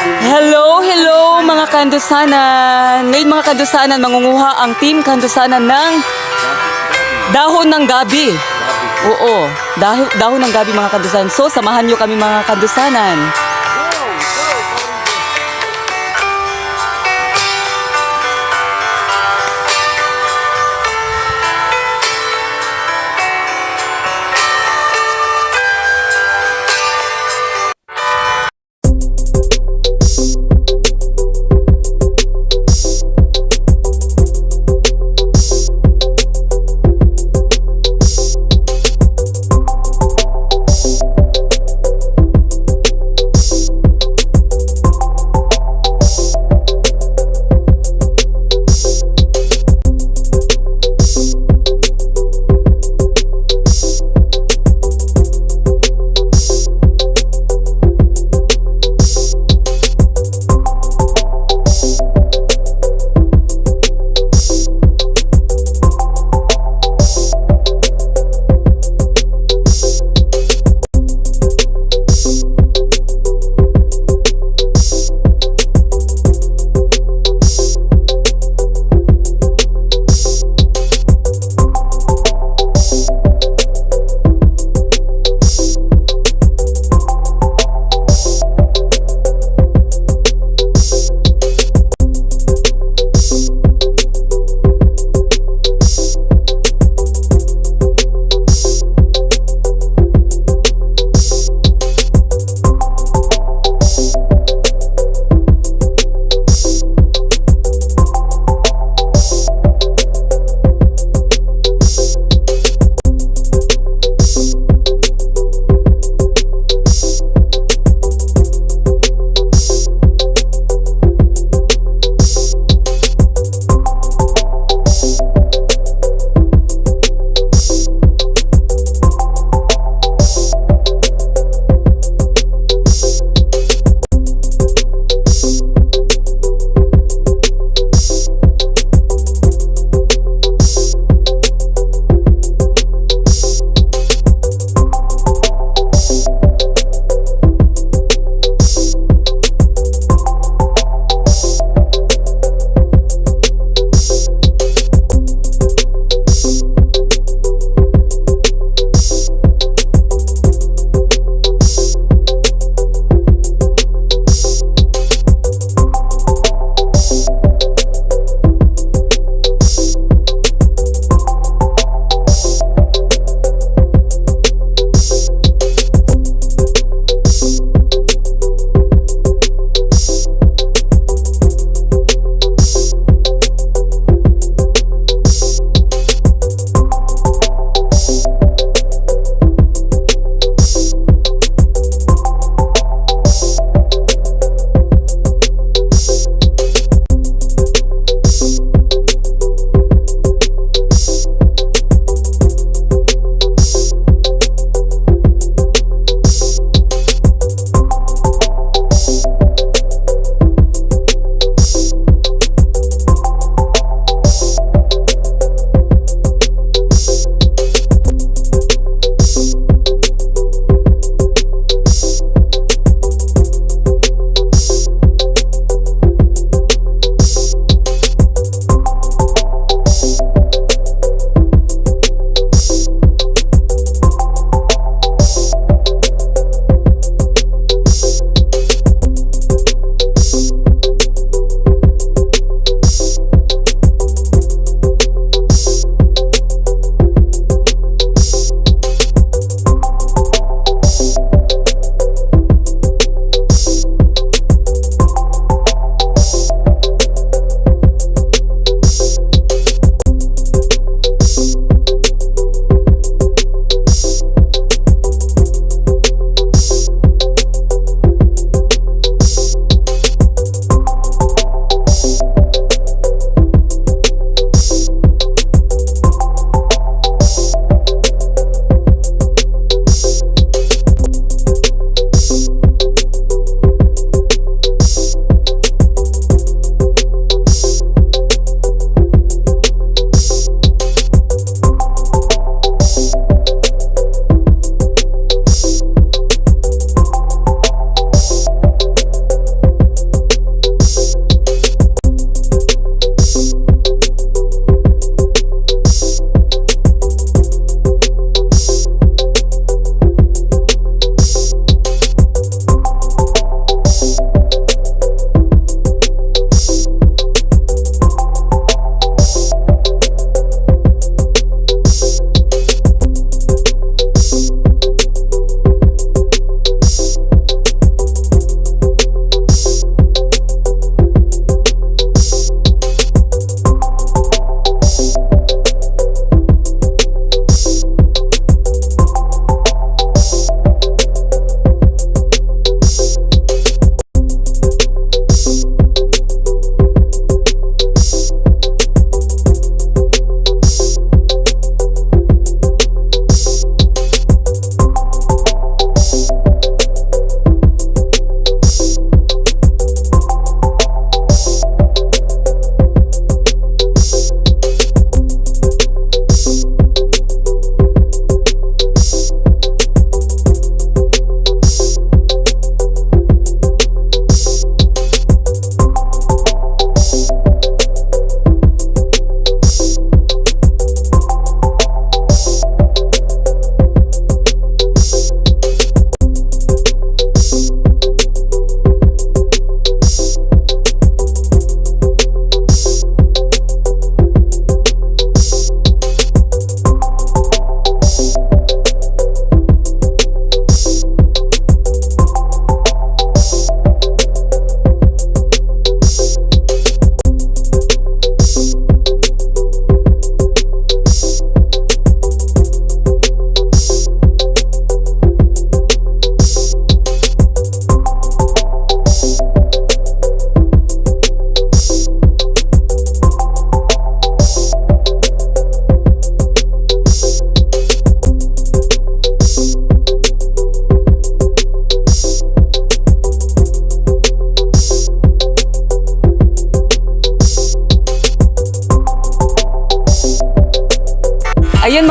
Hello, hello mga kandusanan. Ngayon mga kandusanan, mangunguha ang team kandusanan ng dahon ng gabi. Oo, dahon ng gabi mga kandusanan. So, samahan nyo kami mga kandusanan.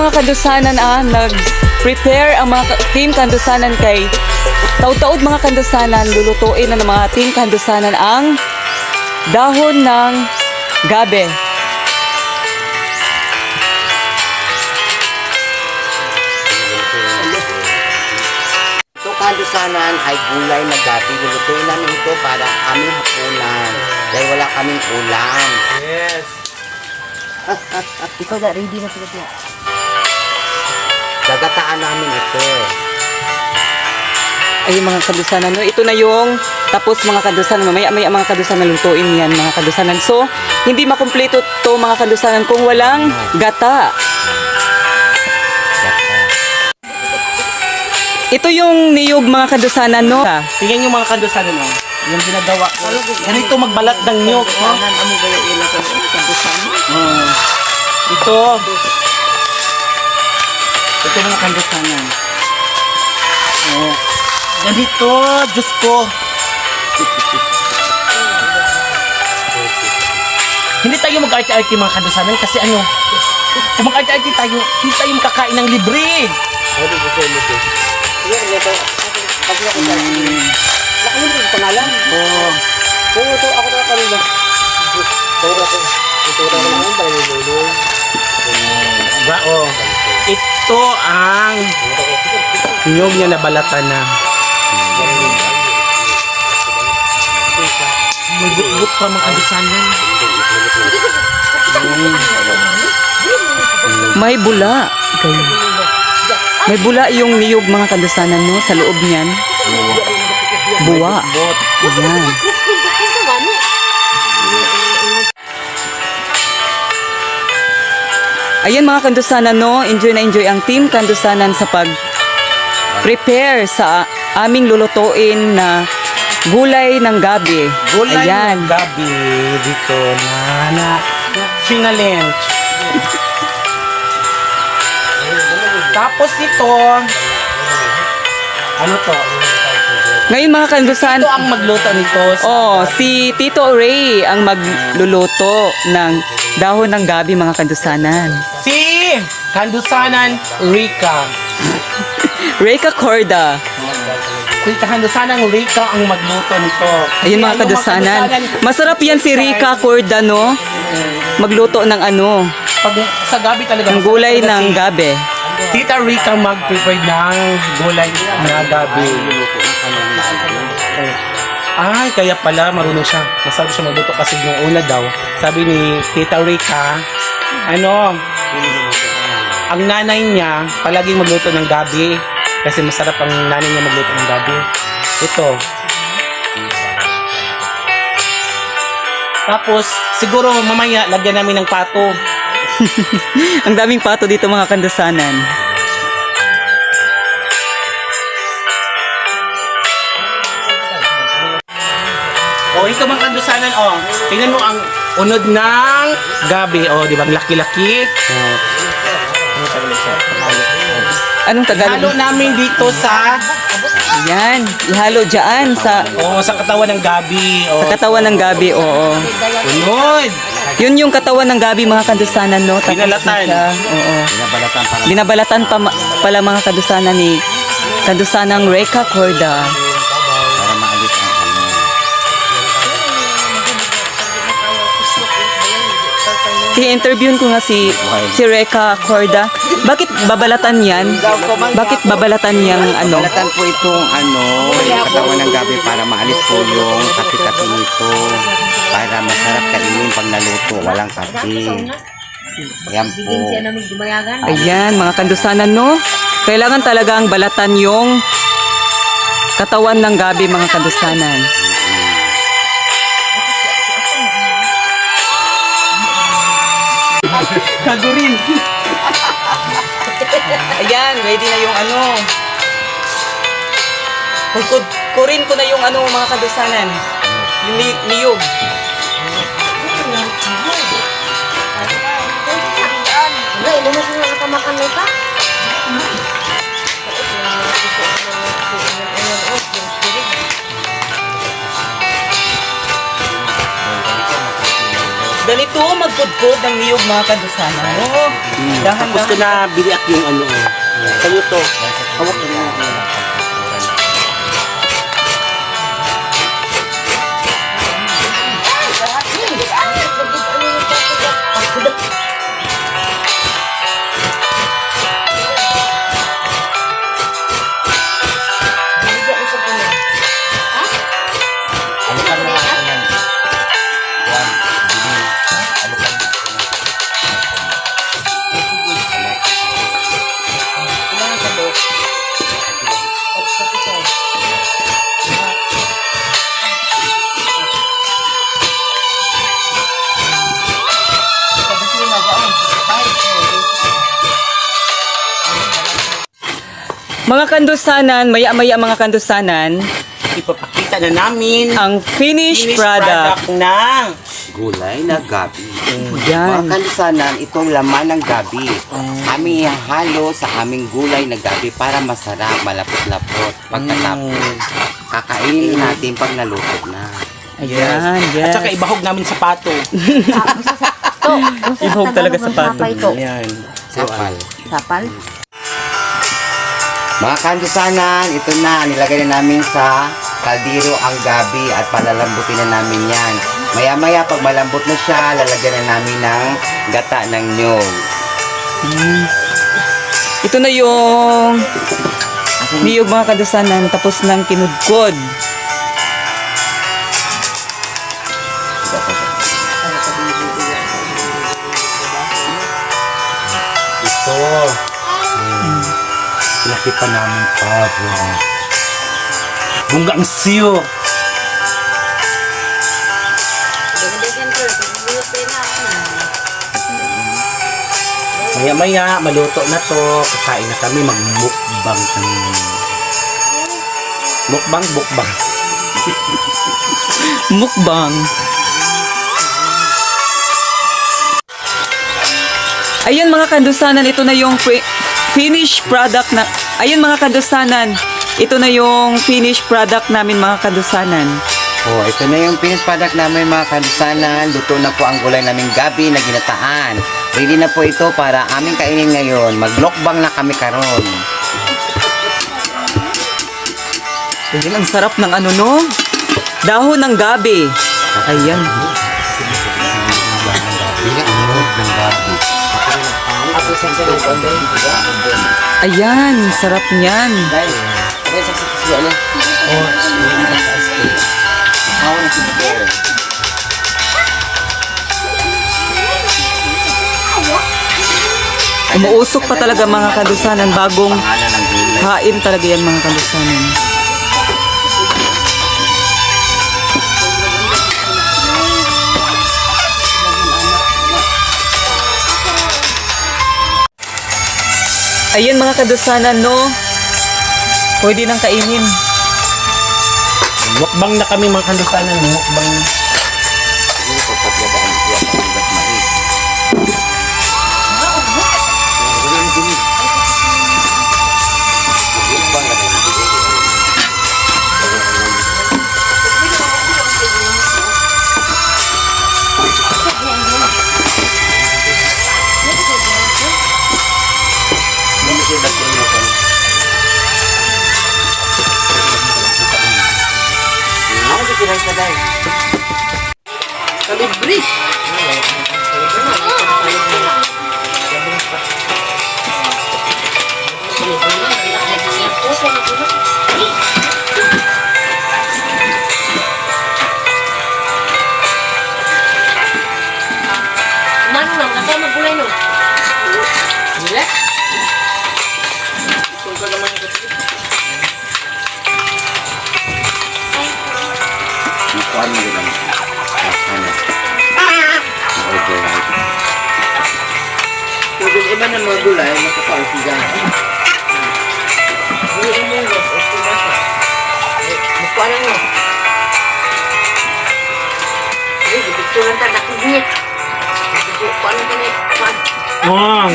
mga kandusanan nag-prepare ang mga team kandusanan kay taud-taud mga kandusanan lulutuin na ng mga team kandusanan ang dahon ng gabi. Ito kandusanan ay gulay na gabi. Lulutuin namin ito para aming hapunan. Dahil wala kaming ulam. Yes. Ikaw na, ready na sila siya. Gagataan namin ito. Ay mga kandusanan, no? Ito na yung tapos mga kandusanan, mamaya-maya mga kandusanan lutuin yan mga kandusanan. So, hindi makumpleto to mga kandusanan kung walang gata. Ito yung niyog mga kandusanan, no? Tingnan yung mga kandusanan mo. Yung ginagawa ko. Ganito magbalat ng niyog. No? Amo ba yung ilang kandusan? Ito. Ito yung mga kandusanan. Oh. Ganito, Diyos ko. Hindi tayo mag-arte-arte mga kandusanan kasi ano, kung mag-arte-arte tayo, hindi tayo makakain ng libre. Pangalan? Oh. Ito ako na kanina. Oh. Ito ang niyog niya na balatan na. May but-but pa mga kandusanan. May bula. Okay. May bula yung niyog mga kandusanan, no? Sa loob niyan. Buwa. But. Ayan. Ayan mga kandusanan, no? Enjoy na enjoy ang team kandusanan sa pag-prepare sa aming lulutuin na gulay ng gabi. Gulay Ayan. ng gabi dito na challenge. Tapos ito, ano to? Ngayon mga kandusanan, Ito ang magluto nito. si Tito Ray ang magluluto ng dahon ng gabi mga kandusanan. Si Kandusanan Rika. Reka Corda. Si Kandusanan Rika ang magluto nito. Ayun mga Kaya yung kandusanan. kandusanan, Masarap yan si Rika Corda, no? Magluto ng ano, Pag sa gabi talaga. ng gulay masarap ng talaga gabi. si Tita Rika mag-prepare ng gulay na gabi. Ay, kaya pala marunong siya. Masabi siya magluto kasi yung una daw. Sabi ni Tita Rika, ang nanay niya palaging magluto ng gabi. Kasi masarap ang nanay niya magluto ng gabi. Ito. Tapos, siguro mamaya lagyan namin ng pato. Ang daming pato dito mga kandusanan. O, ito mga kandusanan, tingnan mo ang unod ng gabi, di ba? Laki-laki. Anong Tagalog? Halo namin dito sa Yan, ihalo dyan sa sa katawan ng gabi. katawan ng gabi, oo. Unod. Yun yung katawan ng gabi mga kandusanan, no? Tapos Binalatan. na siya, oo. Binabalatan para Binabalatan pala mga kandusanan ni kandusanang Reka Corda. maalis ang ano. Si-interviewin ko nga si Reka Corda. Bakit babalatan yan? Bakit babalatan yang ano? Balatan po itong yung katawan ng gabi para maalis po yung kapi-kapi nito. Para masarap kainin pag naluto, walang kapi. Yan po. Ayan, mga kandusanan, no? Kailangan talagang balatan yung katawan ng gabi, mga kandusanan. Kagurin. Ayan, ready na yung ano. Kurin ko na yung ano, mga kandusanan. Yung niyog. Wala, ilumos na nakamakan na ito. Ganito magpudpud ng niyog mga kandusanan. Oh, Tapos ko na bili at yung ano. Sa'yo to. Hawak mo na. Mga kandusanan, maya-maya mga kandusanan, Ipapakita na namin ang finished product. ng Gulay na gabi. Yan. Mga kandusanan, itong laman ng gabi. Aming ihahalo sa aming gulay na gabi para masarap, malapot-lapot. Pagkatapos, kakainin natin pag naluto na. Ayan, yes. At saka ibahog namin sa pato. Ibahog talaga sa pato. Sapay to. Ayan. Sapal. Sapal? Mga kandusanan, ito na, nilagay na namin sa kaldero ang gabi at palalambutin na namin yan. Maya-maya, pag malambot na siya, lalagyan na namin ng gata ng nyog. Ito na yung niyog mga kandusanan, tapos ng kinudkod. Ito. Laki pa namin pavo. Bunggang siyo. Maya-maya, maluto na to. Kakain na kami, mag-mukbang kami. Mukbang, bukbang. Mukbang. Ayun mga kandusanan, ito na yung finished product na... Ayun mga kandusanan, ito na yung finished product namin mga kandusanan. Oh, ito na yung finished product namin mga kandusanan. Luto na po ang gulay naming gabi na ginataan. Ready na po ito para aming kainin ngayon. Maglokbang na kami karon. Ayun, ang sarap ng ano no? Dahon ng gabi. Ayan. Ayan, sarap niyan. Umuusok pa talaga mga kandusanan. Bagong Pangalan ng gulay. hain talaga yan mga kandusanan. Ayan mga kandusanan no. Pwede nang kainin. Mukbang na kami mga kandusanan. Mukbang. Siguro po pagladaan ko at ang mais. Kalibre. Mano lang, kasi magulay no. Nila? Kuan mo din ang sana. Override. Kung iba ng mga gulay, makapausigan. Hindi mo yung mukha lang no. Hindi, picturean ta, nakugit. Kuha lang kami. Mong.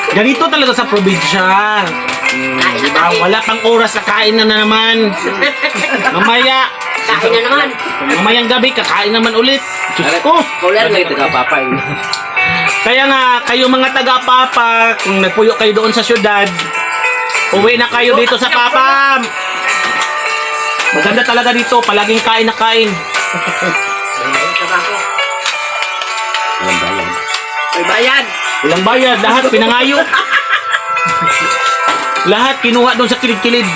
Ganito talaga sa probinsya. Diba? Wala pang oras na kain na naman. Mamaya, Kakain na naman. Mamayang gabi, kakain naman ulit. Diyos ko. Kulan may taga-papa yun. Kaya nga, kayo mga taga-Papa, kung nagpuyo kayo doon sa syudad, uwi na kayo dito sa Papa. Maganda talaga dito, palaging kain na kain. May bayad. Walang bayad, lahat pinangayo. Lahat kinuha doon sa kilid-kilid.